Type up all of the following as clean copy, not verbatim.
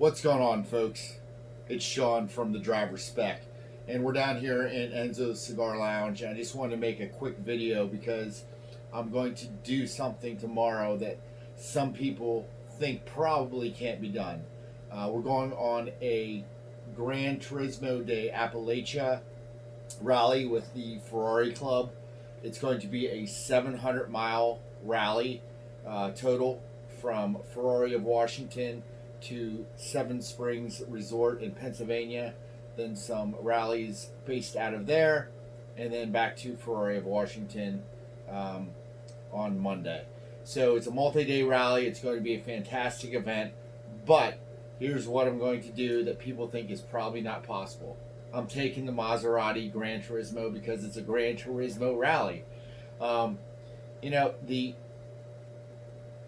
What's going on, folks? It's Sean from the Driver Spec, and we're down here in Enzo's Cigar Lounge. And I just wanted to make a quick video because I'm going to do something tomorrow that some people think probably can't be done. We're going on a Gran Turismo de Appalachia rally with the Ferrari Club. It's going to be a 700-mile rally total from Ferrari of Washington to Seven Springs Resort in Pennsylvania, then some rallies based out of there, and then back to Ferrari of Washington on Monday. So it's a multi-day rally. It's going to be a fantastic event, but here's what I'm going to do that people think is probably not possible. I'm taking the Maserati GranTurismo because it's a Gran Turismo rally. The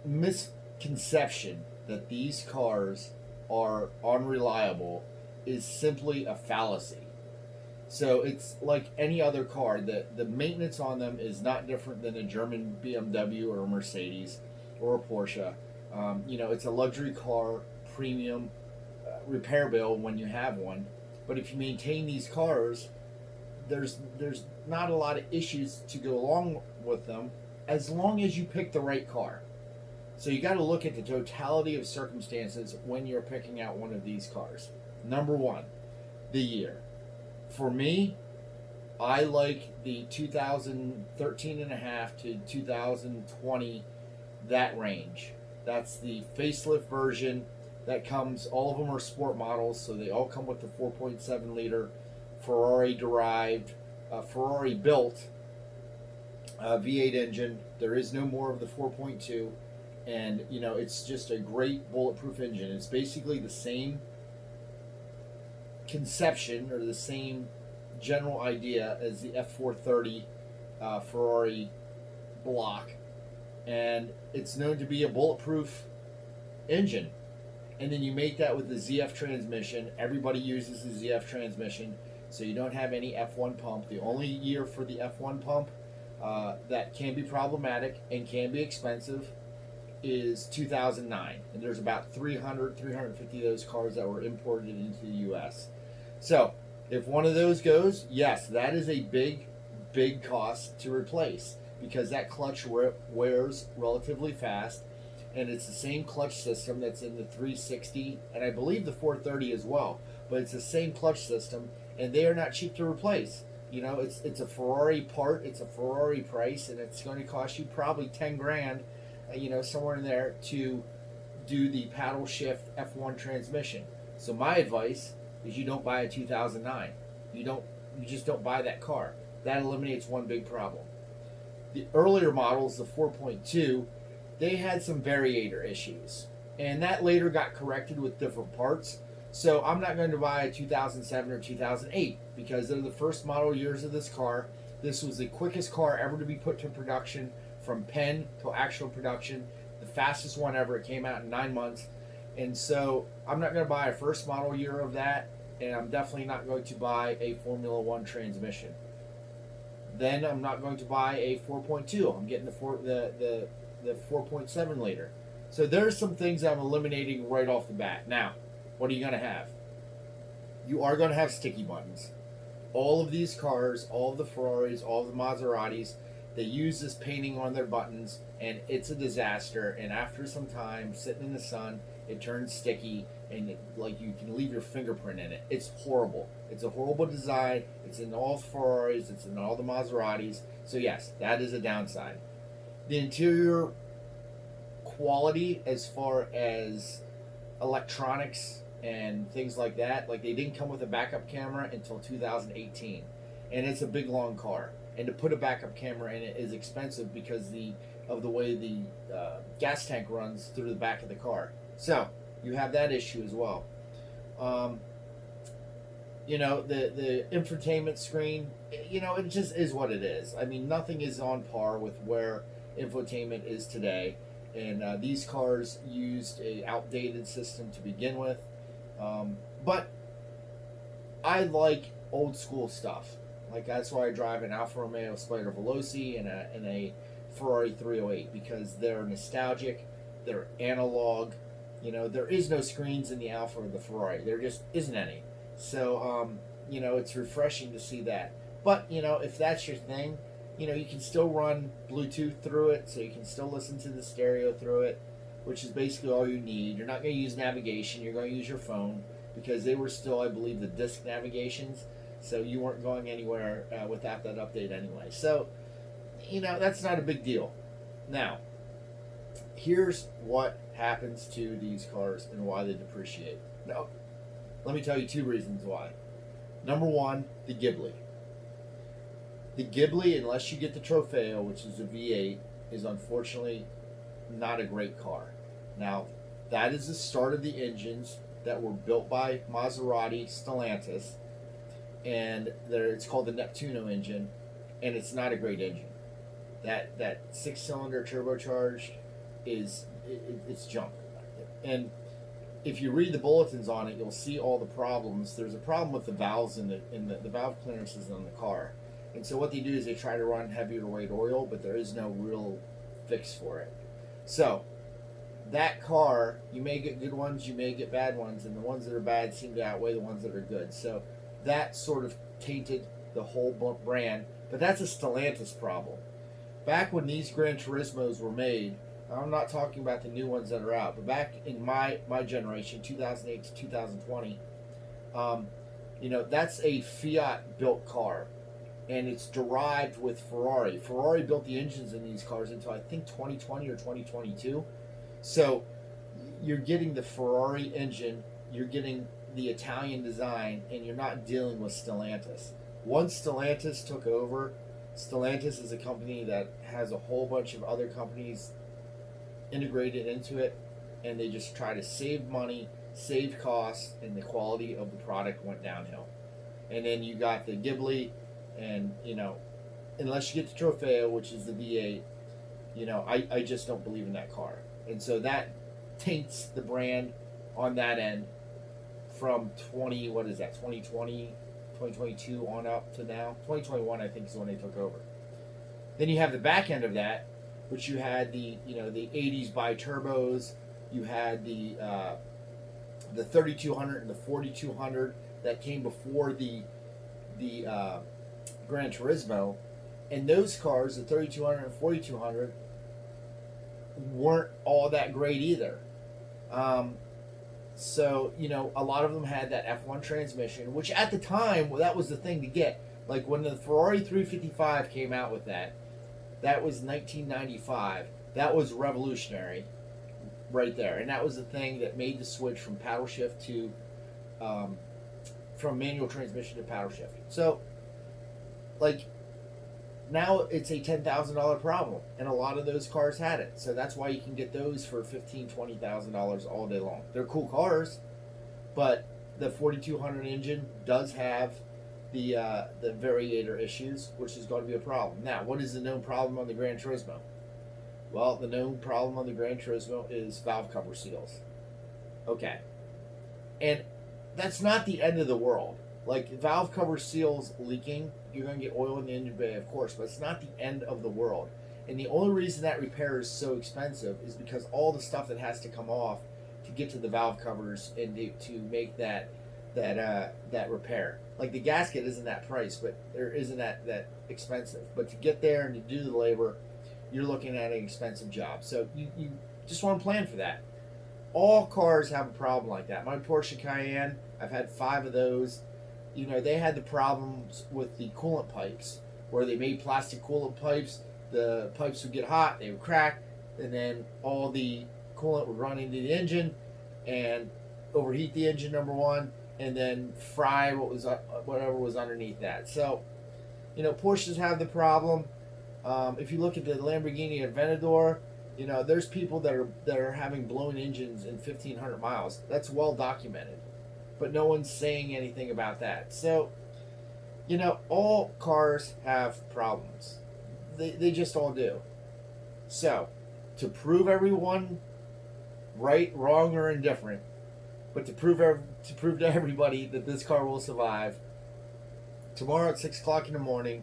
misconception that these cars are unreliable is simply a fallacy. So it's like any other car. The maintenance on them is not different than a German BMW or a Mercedes or a Porsche. It's a luxury car, premium repair bill when you have one. But if you maintain these cars, there's not a lot of issues to go along with them as long as you pick the right car. So you got to look at the totality of circumstances when you're picking out one of these cars. Number one, the year. For me, I like the 2013 and a half to 2020, that range. That's the facelift version that comes, all of them are sport models, so they all come with the 4.7 liter Ferrari-derived, Ferrari-built V8 engine. There is no more of the 4.2. And, it's just a great bulletproof engine. It's basically the same conception or the same general idea as the F430 Ferrari block. And it's known to be a bulletproof engine. And then you make that with the ZF transmission. Everybody uses the ZF transmission, so you don't have any F1 pump. The only year for the F1 pump that can be problematic and can be expensive is 2009, and there's about 350 of those cars that were imported into the U.S. So if one of those goes, yes, that is a big cost to replace, because that clutch wears relatively fast, and it's the same clutch system that's in the 360 and I believe the 430 as well, but it's the same clutch system, and they are not cheap to replace. It's a Ferrari part, it's a Ferrari price, and it's going to cost you probably 10 grand, somewhere in there, to do the paddle shift F1 transmission. So my advice is you don't buy a 2009. You just don't buy that car. That eliminates one big problem. The earlier models, the 4.2, they had some variator issues, and that later got corrected with different parts. So I'm not going to buy a 2007 or 2008 because they're the first model years of this car. This was the quickest car ever to be put to production, from pen to actual production, the fastest one ever. It came out in 9 months. And so I'm not going to buy a first model year of that, and I'm definitely not going to buy a Formula One transmission. Then I'm not going to buy a 4.2. I'm getting the 4.7 liter. So there's some things I'm eliminating right off the bat. Now, what are you going to have? You are going to have sticky buttons. All of these cars, all of the Ferraris, all of the Maseratis, they use this painting on their buttons, and it's a disaster. And after some time sitting in the sun, it turns sticky, and you can leave your fingerprint in it. It's horrible. It's a horrible design. It's in all the Ferraris. It's in all the Maseratis. So yes, that is a downside. The interior quality, as far as electronics and things like that, they didn't come with a backup camera until 2018, and it's a big long car. And to put a backup camera in it is expensive because of the way the gas tank runs through the back of the car. So you have that issue as well. The infotainment screen, it just is what it is. I mean, nothing is on par with where infotainment is today. And these cars used an outdated system to begin with. But I like old school stuff. That's why I drive an Alfa Romeo Spider Veloci and a Ferrari 308, because they're nostalgic, they're analog, There is no screens in the Alfa or the Ferrari. There just isn't any. So, it's refreshing to see that. But, if that's your thing, you can still run Bluetooth through it, so you can still listen to the stereo through it, which is basically all you need. You're not going to use navigation. You're going to use your phone, because they were still, I believe, the disc navigations, so you weren't going anywhere without that update anyway. So, that's not a big deal. Now, here's what happens to these cars and why they depreciate. Now, let me tell you 2 reasons why. Number 1, the Ghibli. The Ghibli, unless you get the Trofeo, which is a V8, is unfortunately not a great car. Now, that is the start of the engines that were built by Maserati Stellantis, and it's called the Neptuno engine, and it's not a great engine. That 6-cylinder turbocharged it's junk. And if you read the bulletins on it, you'll see all the problems. There's a problem with the valves in the valve clearances on the car. And so what they do is they try to run heavier weight oil, but there is no real fix for it. So that car, you may get good ones, you may get bad ones, and the ones that are bad seem to outweigh the ones that are good. So that sort of tainted the whole brand. But that's a Stellantis problem. Back when these Gran Turismos were made, I'm not talking about the new ones that are out, but back in my generation, 2008 to 2020, that's a Fiat-built car, and it's derived with Ferrari. Ferrari built the engines in these cars until I think 2020 or 2022. So you're getting the Ferrari engine, you're getting the Italian design, and you're not dealing with Stellantis. Once Stellantis took over, Stellantis is a company that has a whole bunch of other companies integrated into it, and they just try to save money, save costs, and the quality of the product went downhill. And then you got the Ghibli, and unless you get the Trofeo, which is the V8, I just don't believe in that car. And so that taints the brand on that end from 2022 on up to now. 2021, I think, is when they took over. Then you have the back end of that, which you had the 80s bi-turbos. You had the 3200 and the 4200 that came before the Gran Turismo, and those cars, the 3200 and 4200, weren't all that great either. So a lot of them had that F1 transmission, which at the time, that was the thing to get. Like when the Ferrari 355 came out with that was 1995. That was revolutionary right there, and that was the thing that made the switch from paddle shift to from manual transmission to paddle shift. So now it's a $10,000 problem, and a lot of those cars had it. So that's why you can get those for $15,000-$20,000 all day long. They're cool cars, but the 4200 engine does have the variator issues, which is going to be a problem. Now, what is the known problem on the Gran Turismo? Well, the known problem on the Gran Turismo is valve cover seals. Okay. And that's not the end of the world. Like, valve cover seals leaking, you're going to get oil in the engine bay, of course, but it's not the end of the world. And the only reason that repair is so expensive is because all the stuff that has to come off to get to the valve covers and to make that repair. Like, the gasket isn't that price, but there isn't that expensive. But to get there and to do the labor, you're looking at an expensive job. So you just want to plan for that. All cars have a problem like that. My Porsche Cayenne, I've had 5 of those. They had the problems with the coolant pipes, where they made plastic coolant pipes. The pipes would get hot, they would crack, and then all the coolant would run into the engine and overheat the engine, number one, and then fry whatever was underneath that. So, Porsches have the problem. If you look at the Lamborghini Aventador, there's people that are having blown engines in 1,500 miles. That's well documented, but no one's saying anything about that. So, all cars have problems. They just all do. So, to prove everyone right, wrong, or indifferent, but to prove to everybody that this car will survive, tomorrow at 6 o'clock in the morning,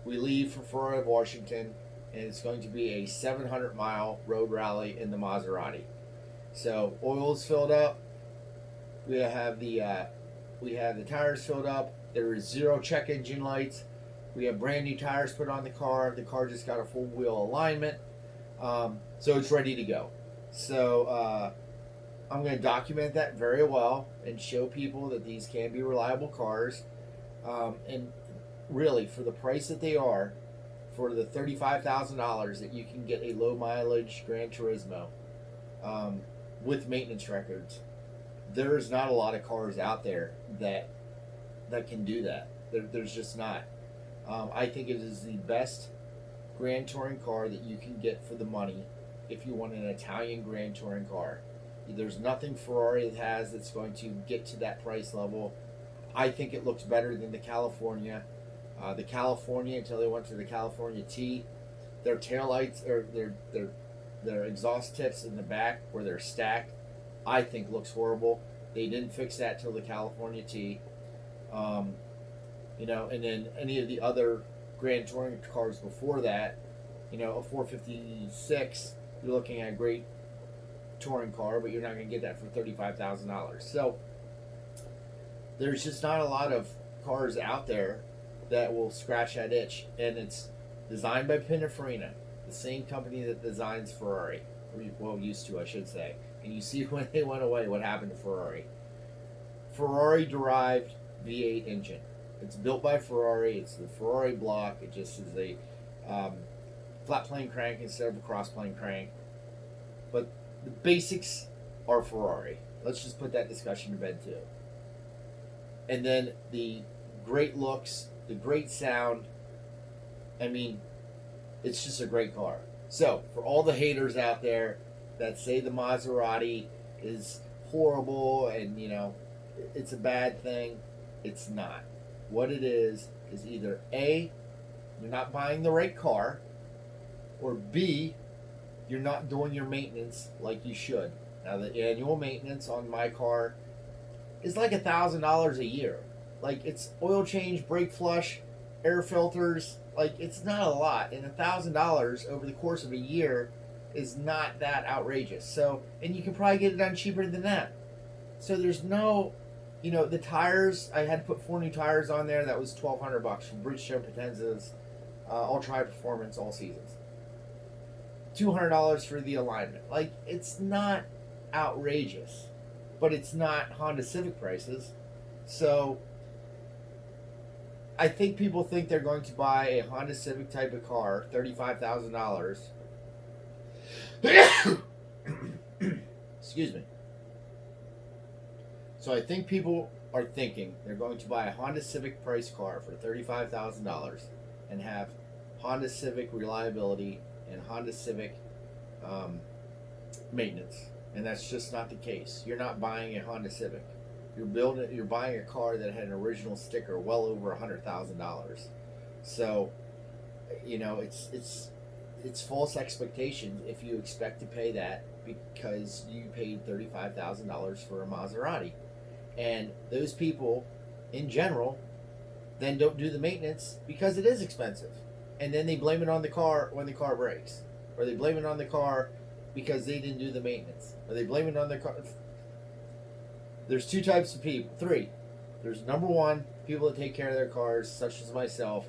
we leave for Florida, Washington, and it's going to be a 700-mile road rally in the Maserati. So oil's filled up. We have the tires filled up. There is zero check engine lights. We have brand new tires put on the car. The car just got a full wheel alignment, so it's ready to go. So I'm going to document that very well and show people that these can be reliable cars. And really, for the price that they are, for the $35,000 that you can get a low mileage Gran Turismo with maintenance records, there's not a lot of cars out there that can do that. There's just not. I think it is the best Grand Touring car that you can get for the money if you want an Italian Grand Touring car. There's nothing Ferrari has that's going to get to that price level. I think it looks better than the California. The California, until they went to the California T, their taillights or their exhaust tips in the back where they're stacked, I think looks horrible. They didn't fix that till the California T. And then any of the other Grand Touring cars before that, a 456, you're looking at a great touring car, but you're not going to get that for $35,000. So there's just not a lot of cars out there that will scratch that itch, and it's designed by Pininfarina, the same company that designs Ferrari, or used to, I should say. And you see when they went away, what happened to Ferrari. Ferrari-derived V8 engine. It's built by Ferrari. It's the Ferrari block. It just is a flat plane crank instead of a cross plane crank. But the basics are Ferrari. Let's just put that discussion to bed too. And then the great looks, the great sound. I mean, it's just a great car. So for all the haters out there that say the Maserati is horrible and it's a bad thing, it's not. What it is either A, you're not buying the right car, or B, you're not doing your maintenance like you should. Now the annual maintenance on my car is like $1,000 a year. Like, it's oil change, brake flush, air filters. Like, it's not a lot, and $1,000 over the course of a year is not that outrageous. So, and you can probably get it done cheaper than that. So there's no, the tires. I had to put 4 new tires on there. That was $1,200 from Bridgestone Potenzas, Ultra High Performance all seasons. $200 for the alignment. Like, it's not outrageous, but it's not Honda Civic prices. So I think people think they're going to buy a Honda Civic type of car, $35,000. Excuse me. So I think people are thinking they're going to buy a Honda Civic price car for $35,000 and have Honda Civic reliability and Honda Civic maintenance, and that's just not the case. You're not buying a Honda Civic. You're buying a car that had an original sticker well over $100,000. So, it's false expectations if you expect to pay that because you paid $35,000 for a Maserati. And those people, in general, then don't do the maintenance because it is expensive. And then they blame it on the car when the car breaks. Or they blame it on the car because they didn't do the maintenance. Or they blame it on the car. There's 2 types of people. 3. There's number 1, people that take care of their cars, such as myself.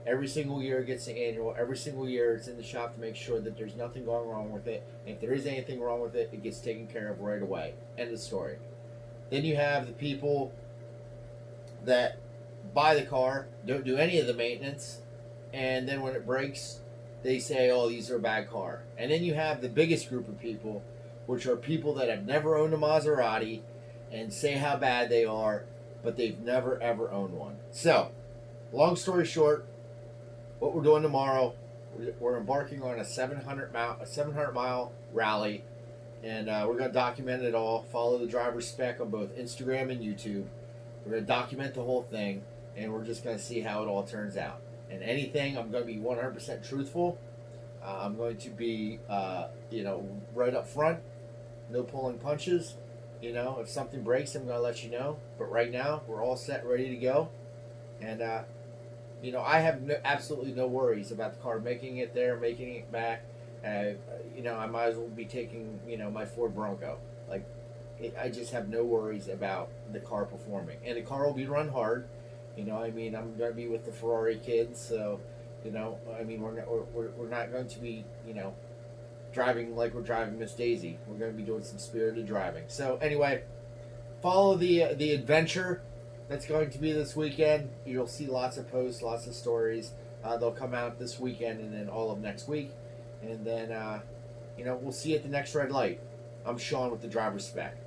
Every single year it gets the annual. Every single year it's in the shop to make sure that there's nothing going wrong with it. And if there is anything wrong with it, it gets taken care of right away. End of story. Then you have the people that buy the car, don't do any of the maintenance, and then when it breaks, they say, oh, these are a bad car. And then you have the biggest group of people, which are people that have never owned a Maserati and say how bad they are, but they've never, ever owned one. So, long story short, what we're doing tomorrow, we're embarking on a 700-mile rally, and we're going to document it all, follow the driver's spec on both Instagram and YouTube. We're going to document the whole thing, and we're just going to see how it all turns out. And anything, I'm going to be 100% truthful. I'm going to be, right up front, no pulling punches. If something breaks, I'm going to let you know. But right now, we're all set, ready to go. And, I have absolutely no worries about the car making it there, making it back. I might as well be taking my Ford Bronco. Like, I just have no worries about the car performing, and the car will be run hard. I mean, I'm going to be with the Ferrari kids, so I mean, we're not going to be driving like we're driving Miss Daisy. We're going to be doing some spirited driving. So anyway, follow the adventure that's going to be this weekend. You'll see lots of posts, lots of stories. They'll come out this weekend and then all of next week, and then we'll see you at the next red light. I'm Sean with the driver's spec.